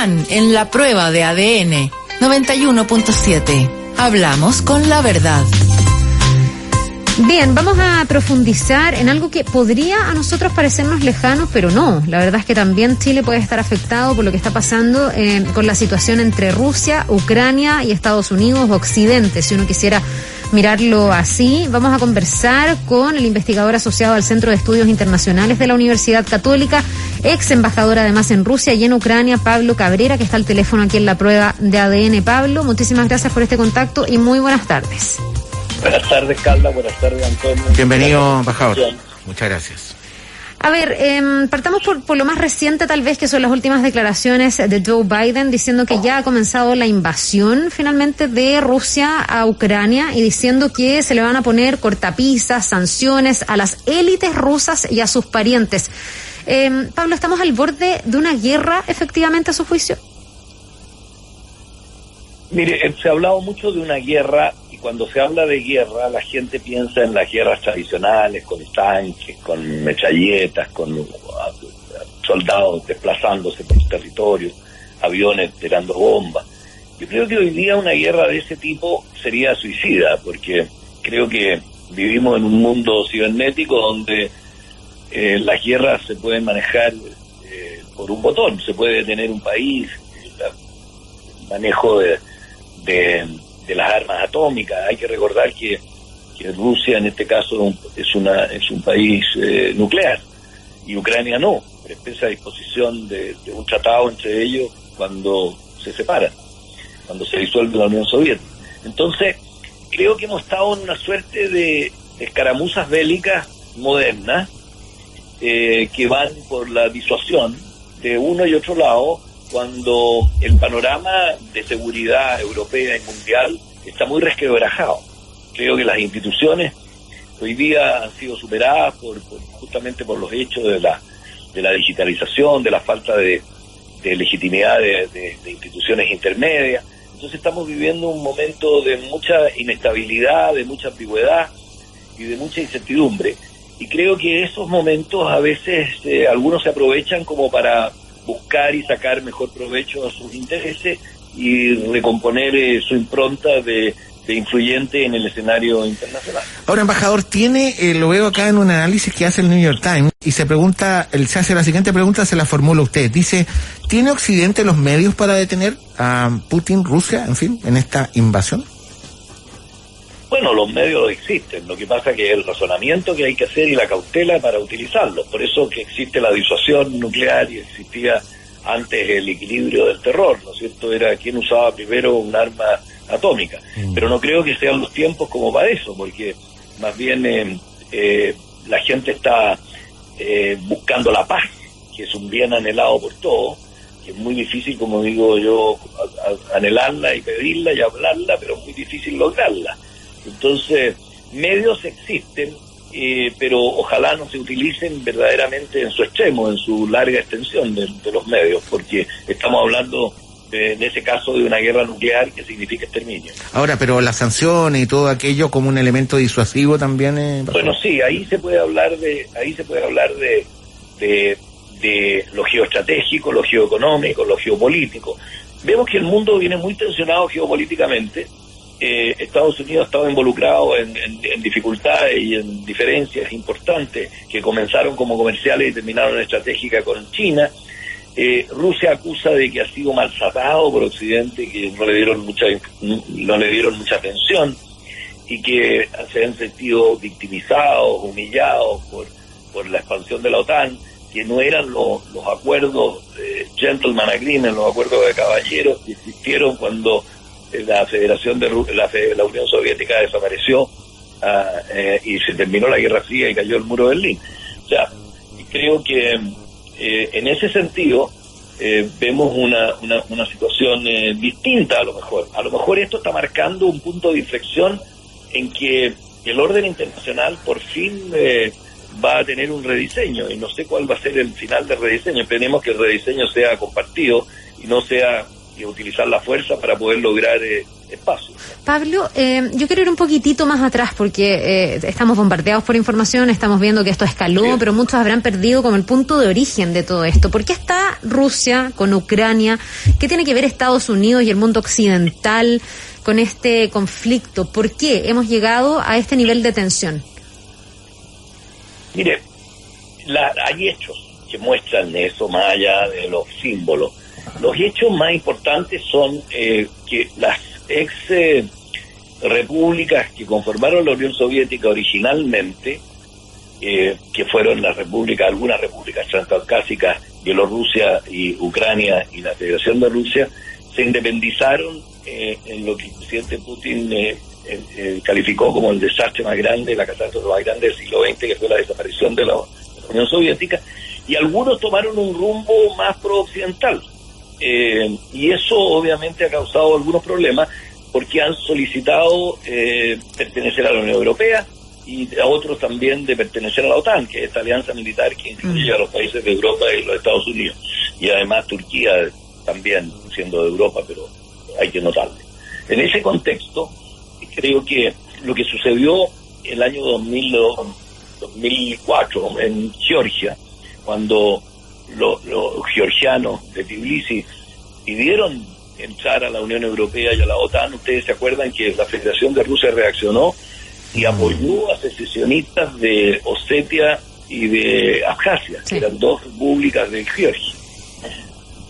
En la prueba de ADN 91.7. Hablamos con la verdad. Bien, vamos a profundizar en algo que podría a nosotros parecernos lejano, pero no. La verdad es que también Chile puede estar afectado por lo que está pasando con la situación entre Rusia, Ucrania y Estados Unidos, Occidente, si uno quisiera mirarlo así. Vamos a conversar con el investigador asociado al Centro de Estudios Internacionales de la Universidad Católica, ex embajador además en Rusia y en Ucrania, Pablo Cabrera, que está al teléfono aquí en la prueba de ADN. Pablo, muchísimas gracias por este contacto y muy buenas tardes. Buenas tardes, Carla. Buenas tardes, Antonio. Bienvenido, embajador. Muchas gracias. A ver, partamos por lo más reciente tal vez, que son las últimas declaraciones de Joe Biden diciendo que ya ha comenzado la invasión finalmente de Rusia a Ucrania y diciendo que se le van a poner cortapisas, sanciones a las élites rusas y a sus parientes. Pablo, ¿estamos al borde de una guerra efectivamente a su juicio? Mire, se ha hablado mucho de una guerra, y cuando se habla de guerra la gente piensa en las guerras tradicionales, con tanques, con metralletas, con soldados desplazándose por los territorios, aviones tirando bombas. Yo creo que hoy día una guerra de ese tipo sería suicida, porque creo que vivimos en un mundo cibernético donde las guerras se pueden manejar por un botón. Se puede detener un país, el manejo de las armas atómicas. Hay que recordar que Rusia en este caso es un país nuclear, y Ucrania no, pero expresa disposición de un tratado entre ellos cuando se separan, cuando se disuelve la Unión Soviética. Entonces creo que hemos estado en una suerte de escaramuzas bélicas modernas que van por la disuasión de uno y otro lado, cuando el panorama de seguridad europea y mundial está muy resquebrajado. Creo que las instituciones hoy día han sido superadas justamente por los hechos de la digitalización, de la falta de legitimidad de instituciones intermedias. Entonces estamos viviendo un momento de mucha inestabilidad, de mucha ambigüedad y de mucha incertidumbre. Y creo que esos momentos a veces algunos se aprovechan como para buscar y sacar mejor provecho a sus intereses y recomponer su impronta de influyente en el escenario internacional. Ahora, embajador, lo veo acá en un análisis que hace el New York Times y se hace la siguiente pregunta, se la formula usted. Dice, ¿tiene Occidente los medios para detener a Putin, Rusia, en fin, en esta invasión? Bueno, los medios existen, lo que pasa es que el razonamiento que hay que hacer y la cautela para utilizarlos, por eso que existe la disuasión nuclear y existía antes el equilibrio del terror, ¿no es cierto? Era quien usaba primero un arma atómica, pero no creo que sean los tiempos como para eso, porque más bien la gente está buscando la paz, que es un bien anhelado por todos, que es muy difícil, como digo yo, anhelarla y pedirla y hablarla, pero es muy difícil lograrla. Entonces, medios existen, pero ojalá no se utilicen verdaderamente en su extremo, en su larga extensión de los medios, porque estamos hablando en ese caso de una guerra nuclear que significa exterminio. Ahora, pero las sanciones y todo aquello como un elemento disuasivo también. Bueno, sí, ahí se puede hablar de lo geoestratégico, lo geoeconómico, lo geopolítico. Vemos que el mundo viene muy tensionado geopolíticamente. Estados Unidos ha estado involucrado en dificultades y en diferencias importantes que comenzaron como comerciales y terminaron en estratégicas con China. Rusia acusa de que ha sido maltratado por Occidente, que no le dieron mucha atención y que se han sentido victimizados, humillados por la expansión de la OTAN, que no eran los acuerdos gentleman agreement, los acuerdos de caballeros que existieron cuando la la Unión Soviética desapareció y se terminó la Guerra Fría y cayó el muro de Berlín. O sea, creo que en ese sentido vemos una situación distinta a lo mejor. A lo mejor esto está marcando un punto de inflexión en que el orden internacional por fin va a tener un rediseño, y no sé cuál va a ser el final del rediseño. Esperemos que el rediseño sea compartido y no sea y utilizar la fuerza para poder lograr espacio. Pablo, yo quiero ir un poquitito más atrás porque estamos bombardeados por información, estamos viendo que esto escaló, sí, pero muchos habrán perdido como el punto de origen de todo esto. ¿Por qué está Rusia con Ucrania? ¿Qué tiene que ver Estados Unidos y el mundo occidental con este conflicto? ¿Por qué hemos llegado a este nivel de tensión? Mire, hay hechos que muestran eso más allá de los símbolos. Los hechos más importantes son que las ex repúblicas que conformaron la Unión Soviética originalmente, que fueron algunas repúblicas transcaucásicas, Bielorrusia y Ucrania y la Federación de Rusia, se independizaron en lo que el presidente Putin calificó como el desastre más grande, la catástrofe más grande del siglo XX, que fue la desaparición de la Unión Soviética, y algunos tomaron un rumbo más pro-occidental. Y eso obviamente ha causado algunos problemas porque han solicitado pertenecer a la Unión Europea y a otros también de pertenecer a la OTAN, que es esta alianza militar que incluye a los países de Europa y los Estados Unidos, y además Turquía también siendo de Europa, pero hay que notarlo. En ese contexto, creo que lo que sucedió el año 2004 en Georgia, cuando los georgianos de Tbilisi pidieron entrar a la Unión Europea y a la OTAN, ustedes se acuerdan que la Federación de Rusia reaccionó y apoyó a secesionistas de Osetia y de Abjasia, sí, que eran dos repúblicas de Georgia.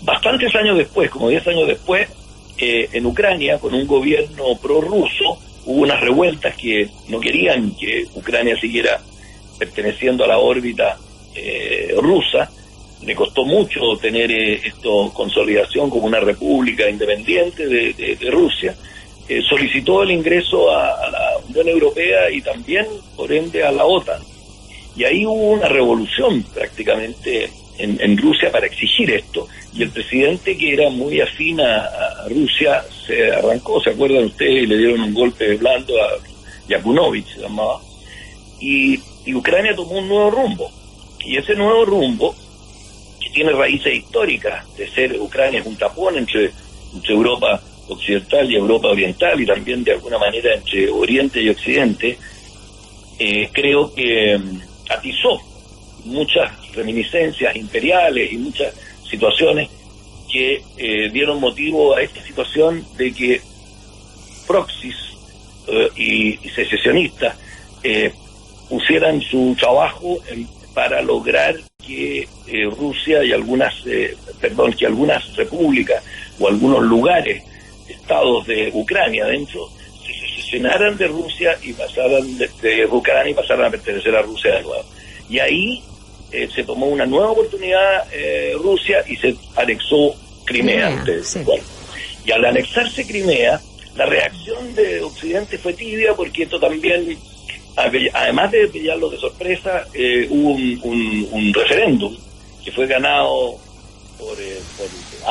Bastantes años después, como 10 años después, en Ucrania, con un gobierno prorruso, hubo unas revueltas que no querían que Ucrania siguiera perteneciendo a la órbita rusa. Le costó mucho tener consolidación como una república independiente de Rusia. Solicitó el ingreso a la Unión Europea y también, por ende, a la OTAN. Y ahí hubo una revolución prácticamente en Rusia para exigir esto. Y el presidente, que era muy afín a Rusia, se arrancó, ¿se acuerdan ustedes? Y le dieron un golpe blando a Yakunovich, se llamaba. Y Ucrania tomó un nuevo rumbo. Y ese nuevo rumbo, que tiene raíces históricas de ser Ucrania es un tapón entre Europa occidental y Europa oriental, y también de alguna manera entre Oriente y Occidente, creo que atizó muchas reminiscencias imperiales y muchas situaciones que dieron motivo a esta situación de que proxies y secesionistas pusieran su trabajo para lograr que Rusia y que algunas repúblicas o algunos lugares, estados de Ucrania dentro, se secesionaran de Rusia y pasaran de Ucrania y pasaran a pertenecer a Rusia de nuevo. Y ahí se tomó una nueva oportunidad Rusia y se anexó Crimea. Sí. Bueno, y al anexarse Crimea, la reacción de Occidente fue tibia, porque esto también, además de pillarlo de sorpresa, hubo un referéndum que fue ganado por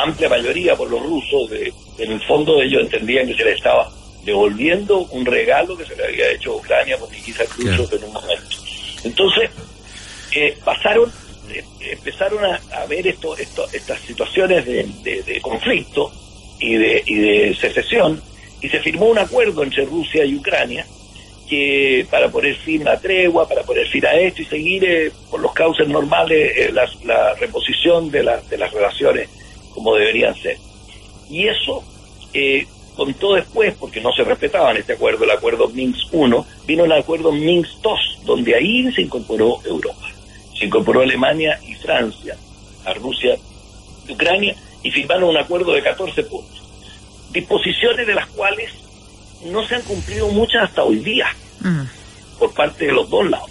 amplia mayoría por los rusos. En el fondo ellos entendían que se les estaba devolviendo un regalo que se le había hecho a Ucrania por quizás rusos en un momento. Entonces empezaron a ver estas situaciones de conflicto y de secesión, y se firmó un acuerdo entre Rusia y Ucrania que para poner fin a tregua, para poner fin a esto y seguir por los cauces normales la reposición de las relaciones como deberían ser. Y eso contó después, porque no se respetaban este acuerdo, el acuerdo Minsk I, vino el acuerdo Minsk II, donde ahí se incorporó Europa. Se incorporó Alemania y Francia a Rusia y Ucrania, y firmaron un acuerdo de 14 puntos. Disposiciones de las cuales no se han cumplido muchas hasta hoy día, por parte de los dos lados.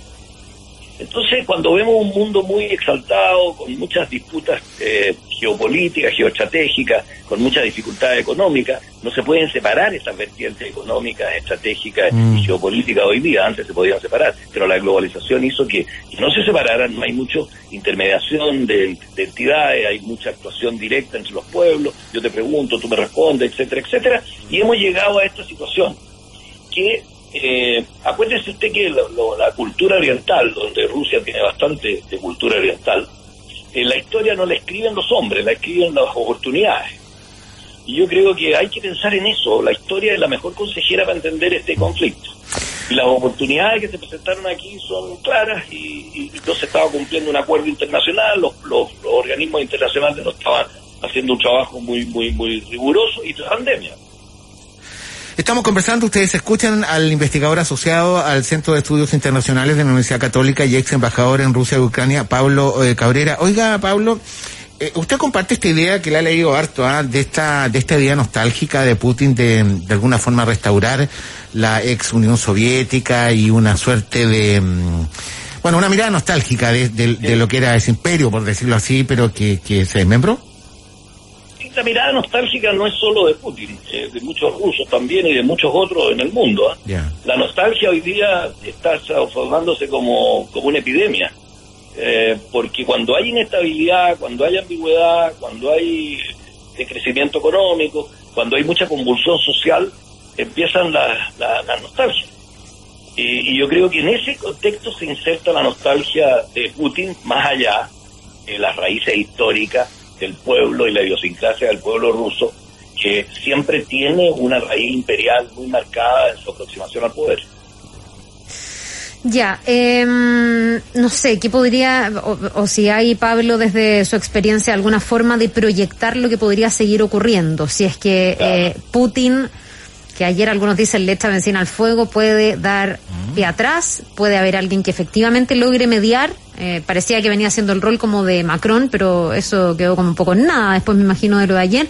Entonces, cuando vemos un mundo muy exaltado, con muchas disputas geopolíticas, geoestratégicas, con muchas dificultades económicas, no se pueden separar estas vertientes económicas, estratégicas y geopolíticas hoy día. Antes se podían separar, pero la globalización hizo que no se separaran. No hay mucha intermediación de entidades, hay mucha actuación directa entre los pueblos. Yo te pregunto, tú me respondes, etcétera, etcétera. Y hemos llegado a esta situación que... acuérdese usted que la cultura oriental, donde Rusia tiene bastante de cultura oriental, la historia no la escriben los hombres, la escriben las oportunidades. Y yo creo que hay que pensar en eso. La historia es la mejor consejera para entender este conflicto. Y las oportunidades que se presentaron aquí son claras y no se estaba cumpliendo un acuerdo internacional, los organismos internacionales no estaban haciendo un trabajo muy riguroso y pandemia. Estamos conversando, ustedes escuchan al investigador asociado al Centro de Estudios Internacionales de la Universidad Católica y ex embajador en Rusia y Ucrania, Pablo Cabrera. Oiga, Pablo, usted comparte esta idea que le ha leído harto, de esta idea nostálgica de Putin de alguna forma restaurar la ex Unión Soviética y una suerte de, una mirada nostálgica de lo que era ese imperio, por decirlo así, pero que se desmembró. La mirada nostálgica no es solo de Putin, de muchos rusos también y de muchos otros en el mundo. Yeah. La nostalgia hoy día está formándose como una epidemia, porque cuando hay inestabilidad, cuando hay ambigüedad, cuando hay decrecimiento económico, cuando hay mucha convulsión social, empiezan la nostalgia. Y yo creo que en ese contexto se inserta la nostalgia de Putin, más allá de las raíces históricas del pueblo y la idiosincrasia del pueblo ruso, que siempre tiene una raíz imperial muy marcada en su aproximación al poder. Ya, no sé, ¿qué podría, o si hay, Pablo, desde su experiencia, alguna forma de proyectar lo que podría seguir ocurriendo? Si es que claro, Putin, que ayer algunos dicen le echa benzina al fuego, puede dar pie atrás, puede haber alguien que efectivamente logre mediar. Parecía que venía haciendo el rol como de Macron, pero eso quedó como un poco en nada, después me imagino de lo de ayer.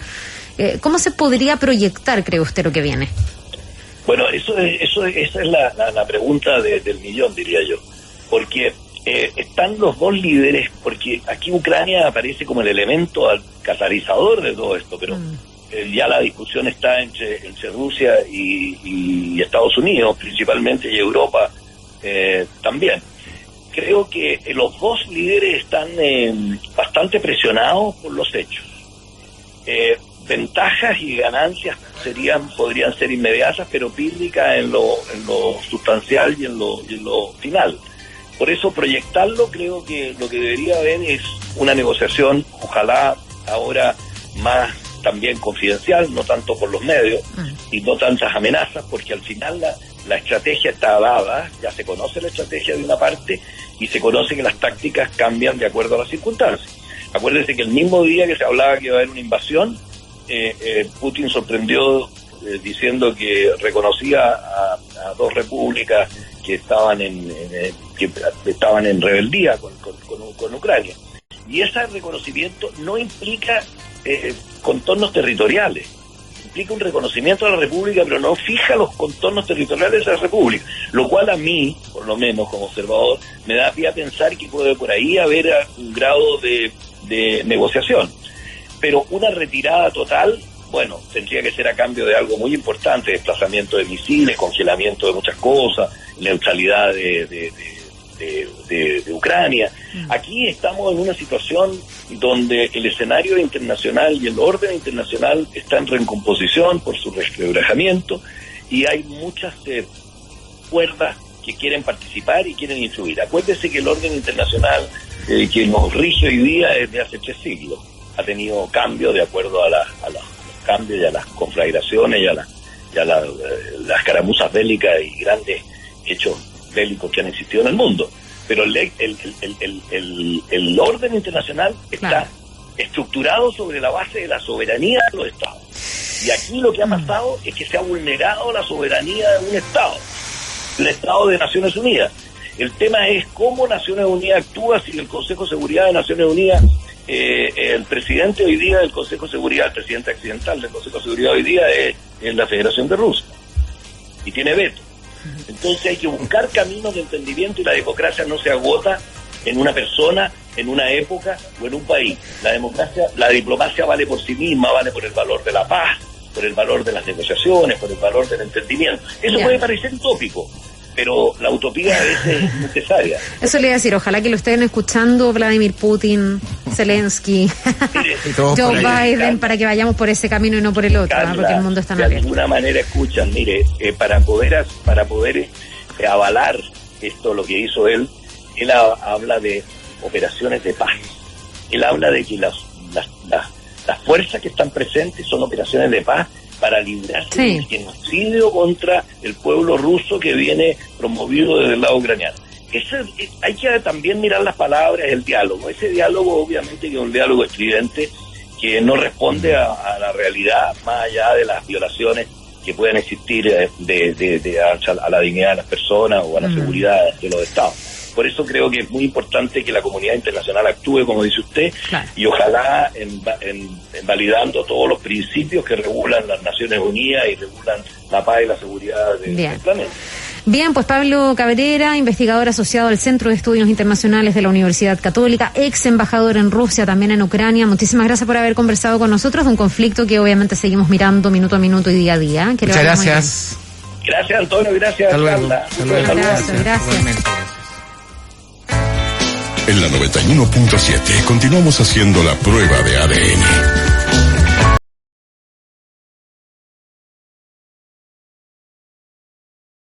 ¿Cómo se podría proyectar, cree usted, lo que viene? Bueno, esa es la pregunta del millón, diría yo, porque están los dos líderes, porque aquí Ucrania aparece como el elemento catalizador de todo esto, pero ya la discusión está entre Rusia y Estados Unidos principalmente, y Europa también. Creo que los dos líderes están bastante presionados por los hechos. Ventajas y ganancias podrían ser inmediatas, pero pírricas en lo sustancial y en lo final. Por eso proyectarlo, creo que lo que debería haber es una negociación, ojalá ahora más también confidencial, no tanto por los medios y no tantas amenazas, porque al final la estrategia está dada, ya se conoce la estrategia de una parte y se conoce que las tácticas cambian de acuerdo a las circunstancias. Acuérdense que el mismo día que se hablaba que iba a haber una invasión, Putin sorprendió diciendo que reconocía a dos repúblicas que estaban en rebeldía con Ucrania. Y ese reconocimiento no implica contornos territoriales, implica un reconocimiento a la república, pero no fija los contornos territoriales de la república, lo cual a mí, por lo menos como observador, me da pie a pensar que puede por ahí haber un grado de negociación. Pero una retirada total, bueno, tendría que ser a cambio de algo muy importante: desplazamiento de misiles, congelamiento de muchas cosas, neutralidad de Ucrania. Aquí estamos en una situación donde el escenario internacional y el orden internacional están en recomposición por su resquebrajamiento, y hay muchas cuerdas que quieren participar y quieren influir. Acuérdese que el orden internacional que nos rige hoy día es de hace 3 siglos. Ha tenido cambios de acuerdo a los cambios y a las conflagraciones y a las escaramuzas bélicas y grandes hechos bélicos que han existido en el mundo. Pero el orden internacional está estructurado sobre la base de la soberanía de los estados. Y aquí lo que ha pasado es que se ha vulnerado la soberanía de un estado, el Estado de Naciones Unidas. El tema es cómo Naciones Unidas actúa si el Consejo de Seguridad de Naciones Unidas, el presidente hoy día del Consejo de Seguridad, el presidente accidental del Consejo de Seguridad hoy día es la Federación de Rusia y tiene veto. Entonces hay que buscar caminos de entendimiento, y la democracia no se agota en una persona, en una época o en un país. La diplomacia vale por sí misma, vale por el valor de la paz, por el valor de las negociaciones, por el valor del entendimiento. Eso puede parecer utópico, pero la utopía a veces es necesaria. Eso le iba a decir, ojalá que lo estén escuchando Vladimir Putin, Zelensky, Joe Biden, para que vayamos por ese camino y no por el otro, Carla, porque el mundo está de abierto. alguna manera escuchan, mire, para poder avalar esto, lo que hizo él habla de operaciones de paz. Él habla de que las fuerzas que están presentes son operaciones de paz para librarse del genocidio contra el pueblo ruso que viene promovido desde el lado ucraniano. Hay que también mirar las palabras, el diálogo. Ese diálogo obviamente que es un diálogo estridente que no responde a la realidad, más allá de las violaciones que puedan existir a la dignidad de las personas o a la seguridad de los estados. Por eso creo que es muy importante que la comunidad internacional actúe, como dice usted, y ojalá en validando todos los principios que regulan las Naciones Unidas y regulan la paz y la seguridad del planeta. Bien, pues Pablo Cabrera, investigador asociado al Centro de Estudios Internacionales de la Universidad Católica, ex embajador en Rusia, también en Ucrania. Muchísimas gracias por haber conversado con nosotros de un conflicto que obviamente seguimos mirando minuto a minuto y día a día. Muchas gracias. Gracias, Antonio, gracias, Carla. Gracias. En la 91.7 continuamos haciendo la prueba de ADN.